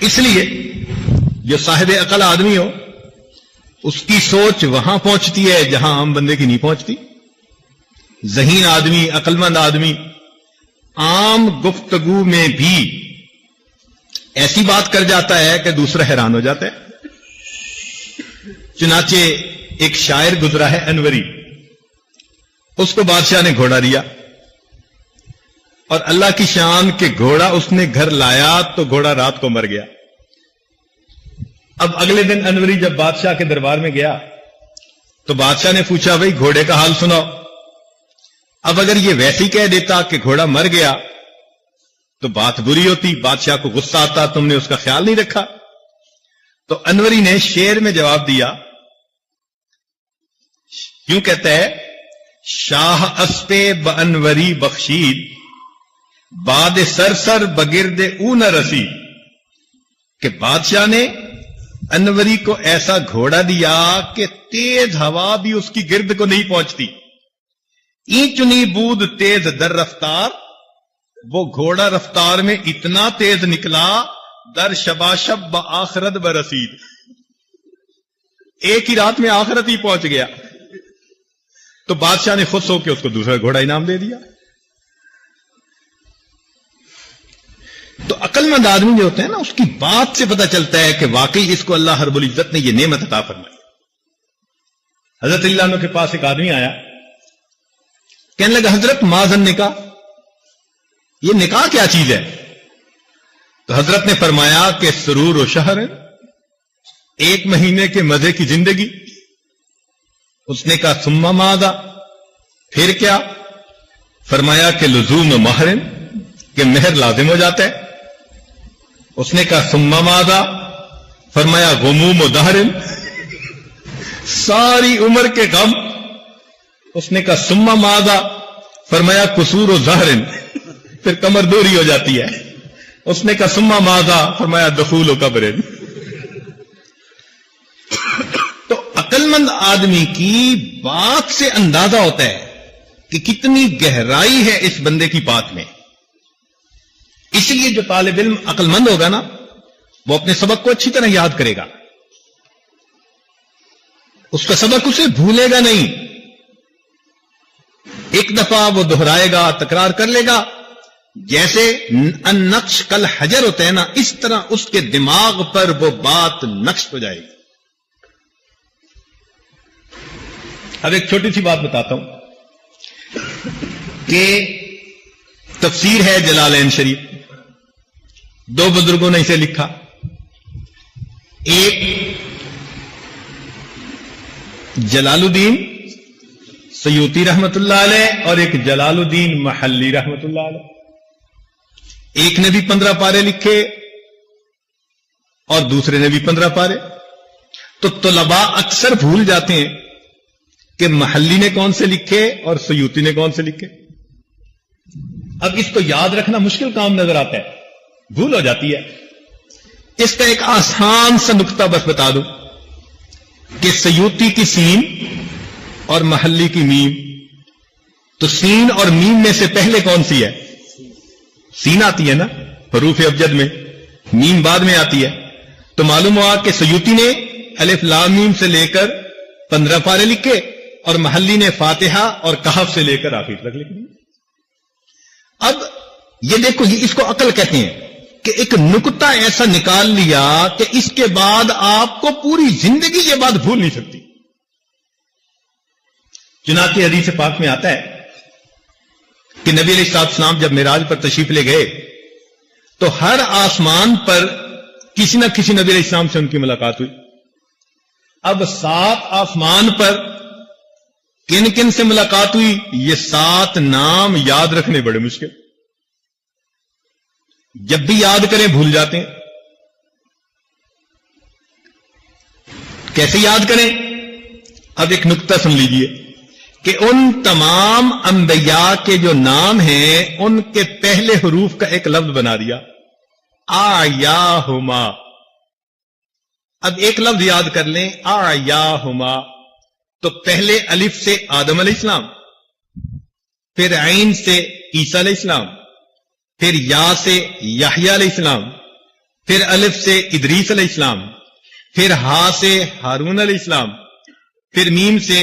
اس لیے جو صاحب عقل آدمی ہو اس کی سوچ وہاں پہنچتی ہے جہاں عام بندے کی نہیں پہنچتی. ذہین آدمی، عقل مند آدمی عام گفتگو میں بھی ایسی بات کر جاتا ہے کہ دوسرا حیران ہو جاتا ہے. چنانچہ ایک شاعر گزرا ہے انوری، اس کو بادشاہ نے گھوڑا دیا اور اللہ کی شان کہ گھوڑا اس نے گھر لایا تو گھوڑا رات کو مر گیا. اب اگلے دن انوری جب بادشاہ کے دربار میں گیا تو بادشاہ نے پوچھا بھائی گھوڑے کا حال سناؤ. اب اگر یہ ویسے ہی کہہ دیتا کہ گھوڑا مر گیا تو بات بری ہوتی، بادشاہ کو غصہ آتا، تم نے اس کا خیال نہیں رکھا. تو انوری نے شعر میں جواب دیا، کیوں کہتا ہے شاہ اسپے بانوری بخشید باد سر بگرد او نہ رسی، کہ بادشاہ نے انوری کو ایسا گھوڑا دیا کہ تیز ہوا بھی اس کی گرد کو نہیں پہنچتی. این چنی بود تیز در رفتار، وہ گھوڑا رفتار میں اتنا تیز نکلا در شباشب بآخرت برسید، ایک ہی رات میں آخرت ہی پہنچ گیا. تو بادشاہ نے خوش ہو کے اس کو دوسرا گھوڑا انعام دے دیا. تو عقل مند آدمی جو ہوتے ہیں نا، اس کی بات سے پتہ چلتا ہے کہ واقعی اس کو اللہ رب العزت نے یہ نعمت عطا فرمائی. حضرت اللہ عنہ کے پاس ایک آدمی آیا، کہنے لگا حضرت ماذن نکاح، یہ نکاح کیا چیز ہے؟ تو حضرت نے فرمایا کہ سرور و شہر، ایک مہینے کے مزے کی زندگی. اس نے کہا ثم ماذا، پھر کیا؟ فرمایا کہ لزوم مہر، کہ مہر لازم ہو جاتا ہے. اس نے کہا ثم ماذا، فرمایا غموم و دہر، ساری عمر کے غم. اس نے کہا ثم ماذا، فرمایا قصور و زہر، پھر کمر دوری ہو جاتی ہے. اس نے کہا ثم ماذا، فرمایا دخول و قبر. تو عقل مند آدمی کی بات سے اندازہ ہوتا ہے کہ کتنی گہرائی ہے اس بندے کی بات میں. اس لیے جو طالب علم عقل مند ہوگا نا، وہ اپنے سبق کو اچھی طرح یاد کرے گا، اس کا سبق اسے بھولے گا نہیں. ایک دفعہ وہ دہرائے گا، تکرار کر لے گا. جیسے النقش کل حجر ہوتا ہے نا، اس طرح اس کے دماغ پر وہ بات نقش ہو جائے گی. اب ایک چھوٹی سی بات بتاتا ہوں کہ تفسیر ہے جلالین شریف، دو بزرگوں نے اسے لکھا. ایک جلال الدین سیوطی رحمت اللہ علیہ اور ایک جلال الدین محلی رحمت اللہ علیہ. ایک نے بھی 15 پارے لکھے اور دوسرے نے بھی 15 پارے. تو طلباء اکثر بھول جاتے ہیں کہ محلی نے کون سے لکھے اور سیوطی نے کون سے لکھے. اب اس کو یاد رکھنا مشکل کام نظر آتا ہے، بھول ہو جاتی ہے. اس کا ایک آسان سا نقطہ بس بتا دوں کہ سیوطی کی سین اور محلی کی میم. تو سین اور میم میں سے پہلے کون سی ہے؟ سین آتی ہے نا حروف ابجد میں، میم بعد میں آتی ہے. تو معلوم ہوا کہ سیوطی نے الف لام میم سے لے کر 15 پارے لکھے اور محلی نے فاتحہ اور کہف سے لے کر آخر تک لکھ دی. اب یہ دیکھو، یہ اس کو عقل کہتے ہیں کہ ایک نقطہ ایسا نکال لیا کہ اس کے بعد آپ کو پوری زندگی یہ بات بھول نہیں سکتی. چنانچہ حدیث پاک میں آتا ہے کہ نبی علیہ السلام جب معراج پر تشریف لے گئے تو ہر آسمان پر کسی نہ کسی نبی علیہ السلام سے ان کی ملاقات ہوئی. اب 7 آسمان پر کن کن سے ملاقات ہوئی، یہ 7 نام یاد رکھنے بڑے مشکل. جب بھی یاد کریں بھول جاتے ہیں. کیسے یاد کریں؟ اب ایک نقطہ سن لیجئے کہ ان تمام انبیاء کے جو نام ہیں ان کے پہلے حروف کا ایک لفظ بنا دیا، آیاہما. اب ایک لفظ یاد کر لیں، آیاہما. تو پہلے الف سے آدم علیہ السلام، پھر عین سے عیسیٰ علیہ السلام، پھر یا سے یحییٰ علیہ السلام، پھر الف سے ادریس علیہ السلام، پھر ہا سے ہارون علیہ السلام، پھر میم سے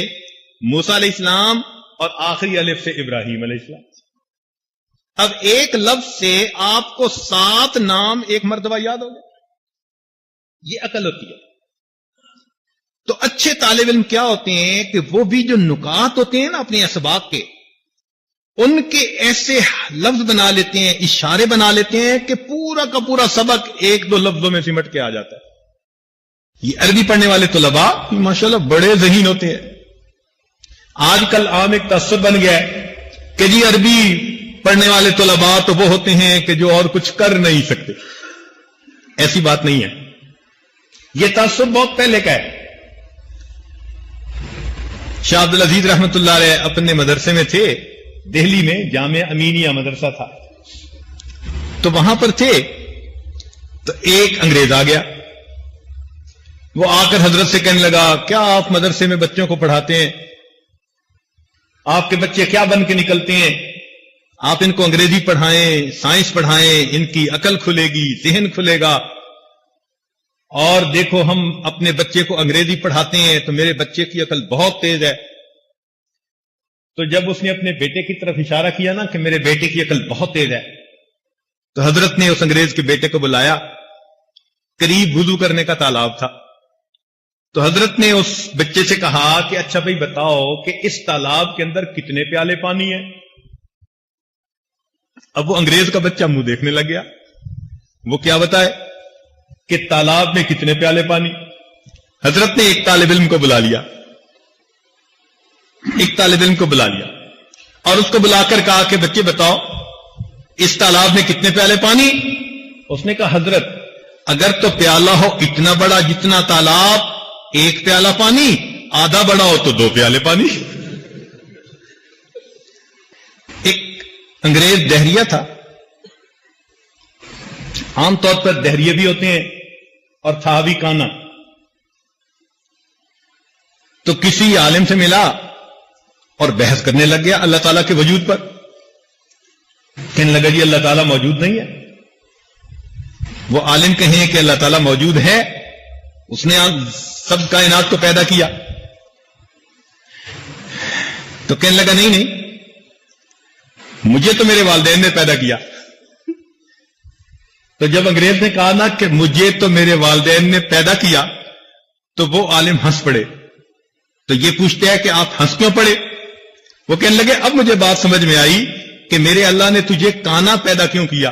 موسیٰ علیہ السلام، اور آخری الف سے ابراہیم علیہ السلام۔ اب ایک لفظ سے آپ کو 7 نام ایک مرتبہ یاد ہو گئے، یہ عقل ہوتی ہے۔ تو اچھے طالب علم کیا ہوتے ہیں کہ وہ بھی جو نکات ہوتے ہیں نا اپنے اسباق کے، ان کے ایسے لفظ بنا لیتے ہیں، اشارے بنا لیتے ہیں کہ پورا کا پورا سبق 1-2 لفظوں میں سمٹ کے آ جاتا ہے۔ یہ عربی پڑھنے والے طلباء ماشاءاللہ بڑے ذہین ہوتے ہیں۔ آج کل عام ایک تصور بن گیا ہے کہ جی عربی پڑھنے والے طلباء تو وہ ہوتے ہیں کہ جو اور کچھ کر نہیں سکتے۔ ایسی بات نہیں ہے، یہ تصور بہت پہلے کا ہے۔ شاہ عبد العزیز رحمت اللہ علیہ اپنے مدرسے میں تھے، دہلی میں جامعہ امینیہ مدرسہ تھا، تو وہاں پر تھے تو ایک انگریز آ گیا، وہ آ کر حضرت سے کہنے لگا کیا آپ مدرسے میں بچوں کو پڑھاتے ہیں؟ آپ کے بچے کیا بن کے نکلتے ہیں؟ آپ ان کو انگریزی پڑھائیں، سائنس پڑھائیں، ان کی عقل کھلے گی، ذہن کھلے گا۔ اور دیکھو ہم اپنے بچے کو انگریزی پڑھاتے ہیں تو میرے بچے کی عقل بہت تیز ہے۔ تو جب اس نے اپنے بیٹے کی طرف اشارہ کیا نا کہ میرے بیٹے کی عقل بہت تیز ہے، تو حضرت نے اس انگریز کے بیٹے کو بلایا، قریب وضو کرنے کا تالاب تھا، تو حضرت نے اس بچے سے کہا کہ اچھا بھائی بتاؤ کہ اس تالاب کے اندر کتنے پیالے پانی ہیں؟ اب وہ انگریز کا بچہ منہ دیکھنے لگ گیا، وہ کیا بتائے کہ تالاب میں کتنے پیالے پانی؟ حضرت نے ایک طالب علم کو بلا لیا، اور اس کو بلا کر کہا کہ بچے بتاؤ اس تالاب میں کتنے پیالے پانی؟ اس نے کہا حضرت اگر تو پیالہ ہو اتنا بڑا جتنا تالاب 1 پیالہ پانی، آدھا بڑا ہو تو 2 پیالے پانی۔ ایک انگریز دہریہ تھا، عام طور پر دہریے بھی ہوتے ہیں اور تھا بھی کانا، تو کسی عالم سے ملا اور بحث کرنے لگ گیا اللہ تعالیٰ کے وجود پر۔ کہنے لگا جی اللہ تعالیٰ موجود نہیں ہے۔ وہ عالم کہیں کہ اللہ تعالیٰ موجود ہے، اس نے سب کائنات کو پیدا کیا، تو کہنے لگا نہیں مجھے تو میرے والدین نے پیدا کیا۔ تو جب انگریز نے کہا نا کہ مجھے تو میرے والدین نے پیدا کیا، تو وہ عالم ہنس پڑے۔ تو یہ پوچھتے ہیں کہ آپ ہنس کیوں پڑے؟ وہ کہنے لگے اب مجھے بات سمجھ میں آئی کہ میرے اللہ نے تجھے کانا پیدا کیوں کیا۔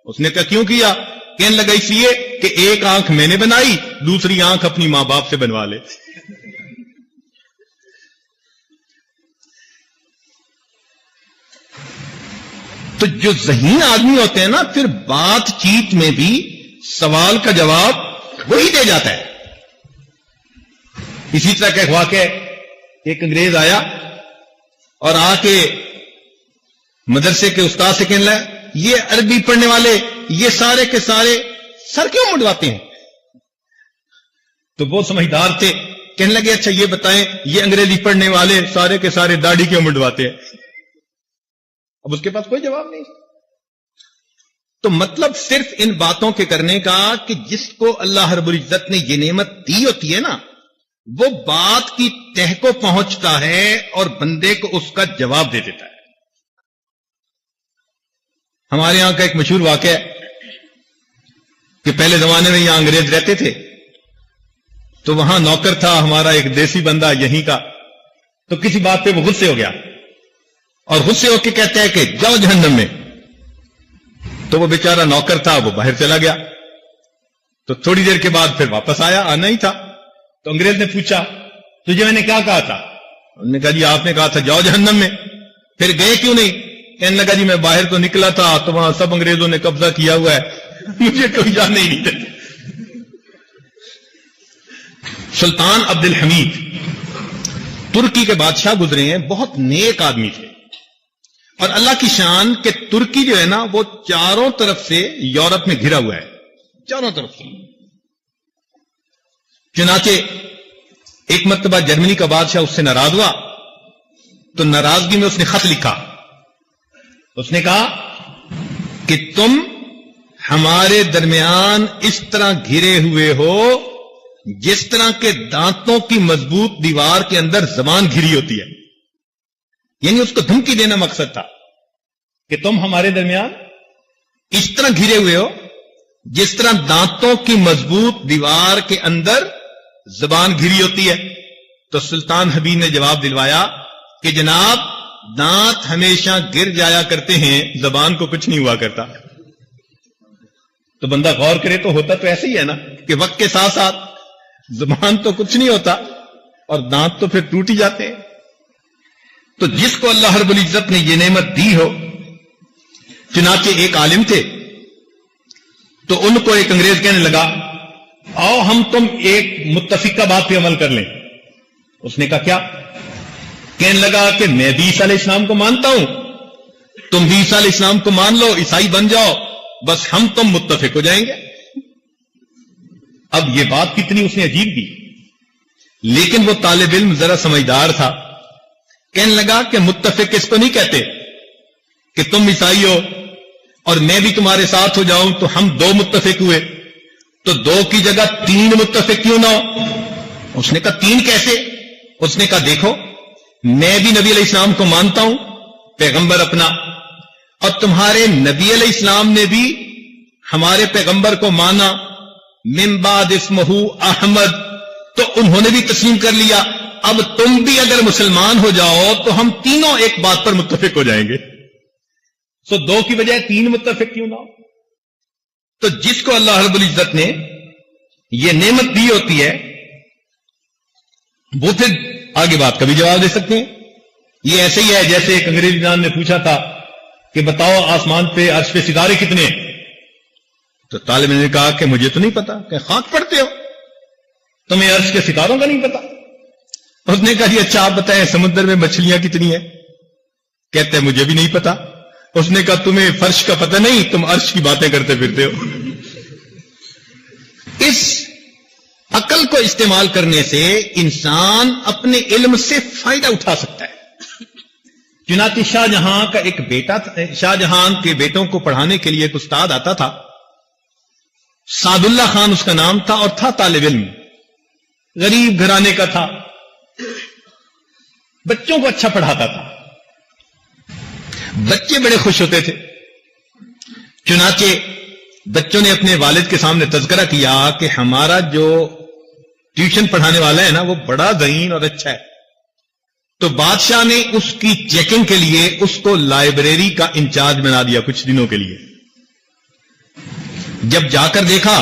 اس نے کہا کیوں کیا؟ کہنے لگا اس لیے کہ ایک آنکھ میں نے بنائی، دوسری آنکھ اپنی ماں باپ سے بنوا لے۔ تو جو ذہین آدمی ہوتے ہیں نا پھر بات چیت میں بھی سوال کا جواب وہی دے جاتا ہے۔ اسی طرح کا ایک واقعہ، ایک انگریز آیا اور آ کے مدرسے کے استاد سے کہنے لگا یہ عربی پڑھنے والے یہ سارے کے سارے سر کیوں منڈواتے ہیں؟ تو وہ سمجھدار تھے، کہنے لگے اچھا یہ بتائیں یہ انگریزی پڑھنے والے سارے کے سارے داڑھی کیوں منڈواتے ہیں؟ اب اس کے پاس کوئی جواب نہیں۔ تو مطلب صرف ان باتوں کے کرنے کا کہ جس کو اللہ رب العزت نے یہ نعمت دی ہوتی ہے نا، وہ بات کی تہ کو پہنچتا ہے اور بندے کو اس کا جواب دے دیتا ہے۔ ہمارے یہاں کا ایک مشہور واقعہ ہے کہ پہلے زمانے میں یہاں انگریز رہتے تھے، تو وہاں نوکر تھا ہمارا ایک دیسی بندہ یہیں کا، تو کسی بات پہ وہ غصے ہو گیا اور غصے ہو کے کہتا ہے کہ جاؤ جہنم میں۔ تو وہ بیچارہ نوکر تھا، وہ باہر چلا گیا، تو تھوڑی دیر کے بعد پھر واپس آیا، آنا ہی تھا۔ تو انگریز نے پوچھا تجھے میں نے کیا کہا تھا؟ انہوں نے کہا جی آپ نے کہا تھا جاؤ جہنم میں، پھر گئے کیوں نہیں؟ کہنے لگا جی میں باہر تو نکلا تھا تو وہاں سب انگریزوں نے قبضہ کیا ہوا ہے، مجھے کوئی جانے ہی نہیں دیتے۔ سلطان عبد الحمید ترکی کے بادشاہ گزرے ہیں، بہت نیک آدمی تھے، اور اللہ کی شان کہ ترکی جو ہے نا وہ چاروں طرف سے یورپ میں گھرا ہوا ہے، چاروں طرف سے۔ چنانچہ ایک مرتبہ جرمنی کا بادشاہ اس سے ناراض ہوا، تو ناراضگی میں اس نے خط لکھا، اس نے کہا کہ تم ہمارے درمیان اس طرح گھرے ہوئے ہو جس طرح کے دانتوں کی مضبوط دیوار کے اندر زبان گھری ہوتی ہے. یعنی اس کو دھمکی دینا مقصد تھا کہ تم ہمارے درمیان اس طرح گھرے ہوئے ہو جس طرح دانتوں کی مضبوط دیوار کے اندر زبان گھری ہوتی ہے. تو سلطان حبیب نے جواب دلوایا کہ جناب دانت ہمیشہ گر جایا کرتے ہیں، زبان کو کچھ نہیں ہوا کرتا. تو بندہ غور کرے تو ہوتا تو ایسے ہی ہے نا کہ وقت کے ساتھ ساتھ زبان تو کچھ نہیں ہوتا اور دانت تو پھر ٹوٹ ہی جاتے ہیں. تو جس کو اللہ رب العزت نے یہ نعمت دی ہو، چنانچہ ایک عالم تھے تو ان کو ایک انگریز کہنے لگا آؤ ہم تم ایک متفقہ بات پہ عمل کر لیں. اس نے کہا کیا؟ کہنے لگا کہ میں بھی عیسیٰ علیہ السلام کو مانتا ہوں، تم بھی عیسیٰ علیہ السلام کو مان لو، عیسائی بن جاؤ، بس ہم تم متفق ہو جائیں گے. اب یہ بات کتنی اس نے عجیب دی، لیکن وہ طالب علم ذرا سمجھدار تھا. کہنے لگا کہ متفق اس کو نہیں کہتے کہ تم عیسائی ہو اور میں بھی تمہارے ساتھ ہو جاؤں تو ہم دو متفق ہوئے، تو دو کی جگہ تین متفق کیوں نہ ہو؟ اس نے کہا تین کیسے؟ اس نے کہا دیکھو میں بھی نبی علیہ السلام کو مانتا ہوں، پیغمبر اپنا، اور تمہارے نبی علیہ السلام نے بھی ہمارے پیغمبر کو مانا، من بعد اسمہ احمد، تو انہوں نے بھی تسلیم کر لیا. اب تم بھی اگر مسلمان ہو جاؤ تو ہم تینوں ایک بات پر متفق ہو جائیں گے. سو دو کی بجائے تین متفق کیوں نہ ہو؟ تو جس کو اللہ رب العزت نے یہ نعمت دی ہوتی ہے وہ پھر آگے بات کا بھی جواب دے سکتے ہیں. یہ ایسے ہی ہے جیسے ایک انگریزی جان نے پوچھا تھا کہ بتاؤ آسمان پہ عرش پہ ستارے کتنے ہیں؟ تو طالب نے کہا کہ مجھے تو نہیں پتا. کہ خاک پڑھتے ہو، تمہیں عرش کے ستاروں کا نہیں پتا؟ اس نے کہا جی اچھا آپ بتائیں سمندر میں مچھلیاں کتنی ہیں؟ کہتے ہیں مجھے بھی نہیں پتا. اس نے کہا تمہیں فرش کا پتہ نہیں، تم عرش کی باتیں کرتے پھرتے ہو. اس عقل کو استعمال کرنے سے انسان اپنے علم سے فائدہ اٹھا سکتا ہے. چنانچہ شاہ جہاں کا ایک بیٹا تھا، شاہ جہاں کے بیٹوں کو پڑھانے کے لیے ایک استاد آتا تھا، سعد اللہ خان اس کا نام تھا، اور تھا طالب علم، غریب گھرانے کا تھا، بچوں کو اچھا پڑھاتا تھا، بچے بڑے خوش ہوتے تھے. چنانچہ بچوں نے اپنے والد کے سامنے تذکرہ کیا کہ ہمارا جو ٹیوشن پڑھانے والا ہے نا وہ بڑا ذہین اور اچھا ہے. تو بادشاہ نے اس کی چیکنگ کے لیے اس کو لائبریری کا انچارج بنا دیا کچھ دنوں کے لیے. جب جا کر دیکھا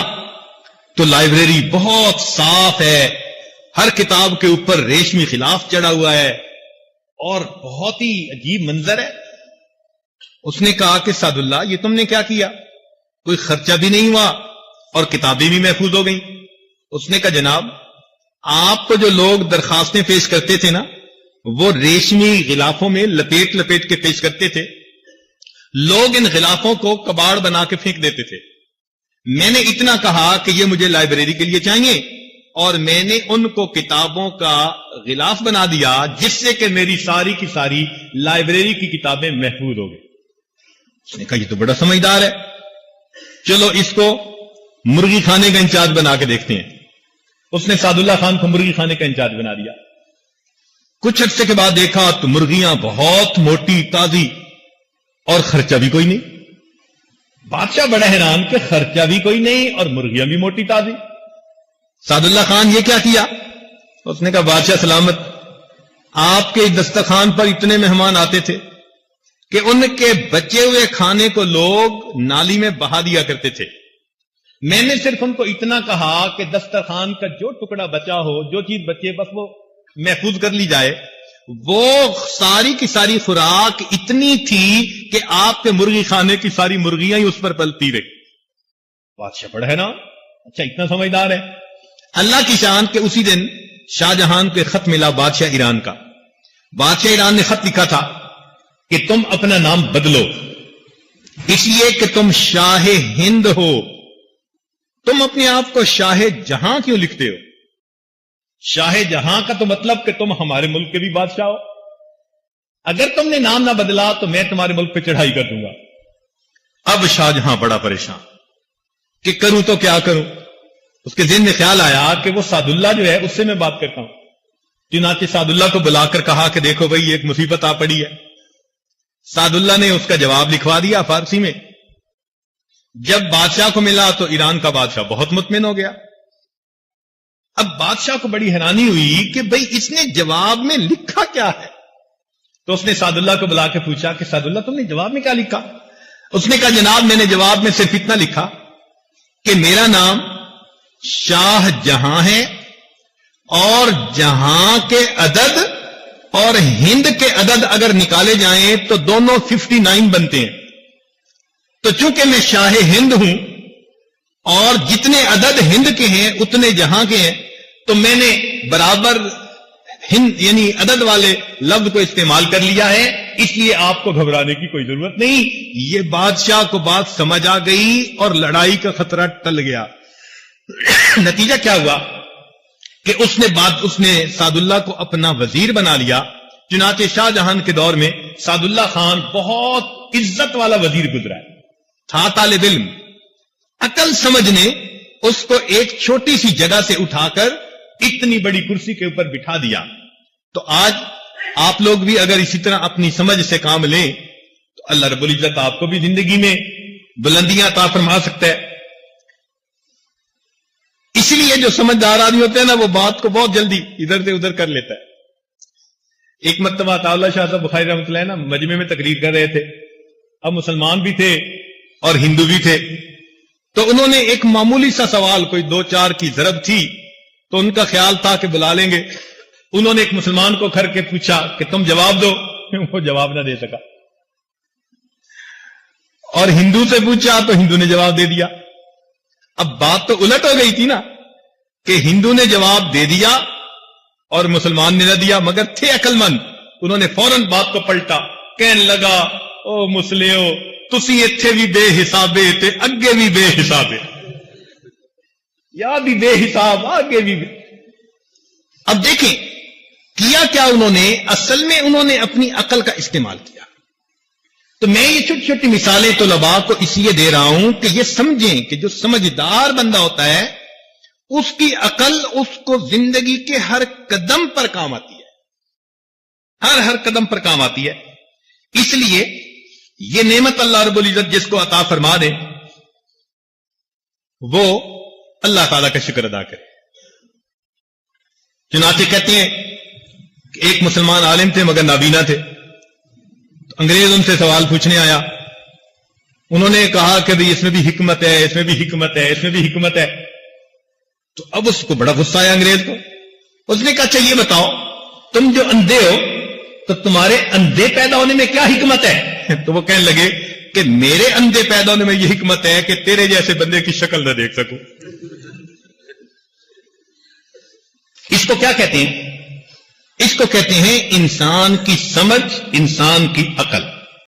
تو لائبریری بہت صاف ہے، ہر کتاب کے اوپر ریشمی غلاف چڑھا ہوا ہے اور بہت ہی عجیب منظر ہے. اس نے کہا کہ سعد اللہ یہ تم نے کیا کیا؟ کوئی خرچہ بھی نہیں ہوا اور کتابیں بھی محفوظ ہو گئیں. اس نے کہا جناب آپ کو جو لوگ درخواستیں پیش کرتے تھے نا وہ ریشمی غلافوں میں لپیٹ لپیٹ کے پیش کرتے تھے، لوگ ان غلافوں کو کباڑ بنا کے پھینک دیتے تھے. میں نے اتنا کہا کہ یہ مجھے لائبریری کے لیے چاہیے اور میں نے ان کو کتابوں کا غلاف بنا دیا جس سے کہ میری ساری کی ساری لائبریری کی کتابیں محفوظ ہو گئی. اس نے کہا یہ تو بڑا سمجھدار ہے، چلو اس کو مرغی کھانے کا انچارج بنا کے دیکھتے ہیں. اس نے سعد اللہ خان کو مرغی کھانے کا انچارج بنا دیا. کچھ عرصے کے بعد دیکھا تو مرغیاں بہت موٹی تازی اور خرچہ بھی کوئی نہیں. بادشاہ بڑا حیران کہ خرچہ بھی کوئی نہیں اور مرغیاں بھی موٹی تازی. سعد اللہ خان یہ کیا کیا؟ اس نے کہا بادشاہ سلامت، آپ کے دسترخوان پر اتنے مہمان آتے تھے کہ ان کے بچے ہوئے کھانے کو لوگ نالی میں بہا دیا کرتے تھے. میں نے صرف ان کو اتنا کہا کہ دسترخوان کا جو ٹکڑا بچا ہو، جو چیز بچے بس وہ محفوظ کر لی جائے. وہ ساری کی ساری خوراک اتنی تھی کہ آپ کے مرغی خانے کی ساری مرغیاں ہی اس پر پلتی رہی. بادشاہ پڑھا ہے نا، اچھا اتنا سمجھدار ہے. اللہ کی شان کہ اسی دن شاہ جہان کے خط ملا بادشاہ ایران کا. بادشاہ ایران نے خط لکھا تھا کہ تم اپنا نام بدلو اس لیے کہ تم شاہ ہند ہو. تم اپنے آپ کو شاہ جہاں کیوں لکھتے ہو؟ شاہ جہاں کا تو مطلب کہ تم ہمارے ملک کے بھی بادشاہ ہو. اگر تم نے نام نہ بدلا تو میں تمہارے ملک پہ چڑھائی کر دوں گا. اب شاہ جہاں بڑا پریشان. کہ کروں تو کیا کروں. اس کے ذہن میں خیال آیا کہ وہ سعد اللہ جو ہے اس سے میں بات کرتا ہوں. چنانچہ سعد اللہ کو بلا کر کہا کہ دیکھو بھائی ایک مصیبت آ پڑی ہے. سعد اللہ نے اس کا جواب لکھوا دیا فارسی میں. جب بادشاہ کو ملا تو ایران کا بادشاہ بہت مطمئن ہو گیا. اب بادشاہ کو بڑی حیرانی ہوئی کہ بھئی اس نے جواب میں لکھا کیا ہے. تو اس نے سعد اللہ کو بلا کے پوچھا کہ سعد اللہ تم نے جواب میں کیا لکھا؟ اس نے کہا جناب میں نے جواب میں صرف اتنا لکھا کہ میرا نام شاہ جہاں ہے اور جہاں کے عدد اور ہند کے عدد اگر نکالے جائیں تو دونوں 59 بنتے ہیں. تو چونکہ میں شاہ ہند ہوں اور جتنے عدد ہند کے ہیں اتنے جہاں کے ہیں تو میں نے برابر ہند یعنی عدد والے لفظ کو استعمال کر لیا ہے. اس لیے آپ کو گھبرانے کی کوئی ضرورت نہیں. یہ بادشاہ کو بات سمجھ آ گئی اور لڑائی کا خطرہ ٹل گیا. نتیجہ کیا ہوا کہ اس نے سعد اللہ کو اپنا وزیر بنا لیا. چنانچہ شاہ جہان کے دور میں سعد اللہ خان بہت عزت والا وزیر گزرا ہے. تھا طالب علم. عقل سمجھ نے اس کو ایک چھوٹی سی جگہ سے اٹھا کر اتنی بڑی کرسی کے اوپر بٹھا دیا. تو آج آپ لوگ بھی اگر اسی طرح اپنی سمجھ سے کام لیں تو اللہ رب العزت آپ کو بھی زندگی میں بلندیاں عطا فرما سکتا ہے. اسی لیے جو سمجھدار آدمی ہوتے ہیں نا وہ بات کو بہت جلدی ادھر سے ادھر کر لیتا ہے. ایک مرتبہ عطا اللہ شاہ صاحب بخاری رحمۃ اللہ نا مجمع میں تقریر کر رہے تھے. اب مسلمان بھی تھے اور ہندو بھی تھے. تو انہوں نے ایک معمولی سا سوال کوئی 2-4 کی ضرب تھی تو ان کا خیال تھا کہ بلا لیں گے. انہوں نے ایک مسلمان کو کر کے پوچھا کہ تم جواب دو. وہ جواب نہ دے سکا. اور ہندو سے پوچھا تو ہندو نے جواب دے دیا. اب بات تو الٹ ہو گئی تھی نا کہ ہندو نے جواب دے دیا اور مسلمان نے نہ دیا. مگر تھے عقل مند. انہوں نے فوراً بات کو پلٹا. کہنے لگا او مسلیو تسی اتھے بھی بے حسابے تے اگے بھی بے حسابے. یا بھی بے حساب آگے بھی بے. اب دیکھیں کیا کیا انہوں نے. اصل میں انہوں نے اپنی عقل کا استعمال کیا. تو میں یہ چھوٹی چھوٹی مثالیں طلباء کو اس لیے دے رہا ہوں کہ یہ سمجھیں کہ جو سمجھدار بندہ ہوتا ہے اس کی عقل اس کو زندگی کے ہر قدم پر کام آتی ہے. ہر قدم پر کام آتی ہے. اس لیے یہ نعمت اللہ رب العزت جس کو عطا فرما دے وہ اللہ تعالیٰ کا شکر ادا کرے. چنانچہ کہتے ہیں کہ ایک مسلمان عالم تھے مگر نابینا تھے. تو انگریز ان سے سوال پوچھنے آیا. انہوں نے کہا کہ بھئی اس میں بھی حکمت ہے, اس میں بھی حکمت ہے, اس میں بھی حکمت ہے. تو اب اس کو بڑا غصہ آیا انگریز کو. اس نے کہا اچھا یہ بتاؤ تم جو اندھے ہو تو تمہارے اندھے پیدا ہونے میں کیا حکمت ہے؟ تو وہ کہنے لگے کہ میرے اندھے پیدا ہونے میں یہ حکمت ہے کہ تیرے جیسے بندے کی شکل نہ دیکھ سکوں. اس کو کیا کہتے ہیں؟ اس کو کہتے ہیں انسان کی سمجھ, انسان کی عقل.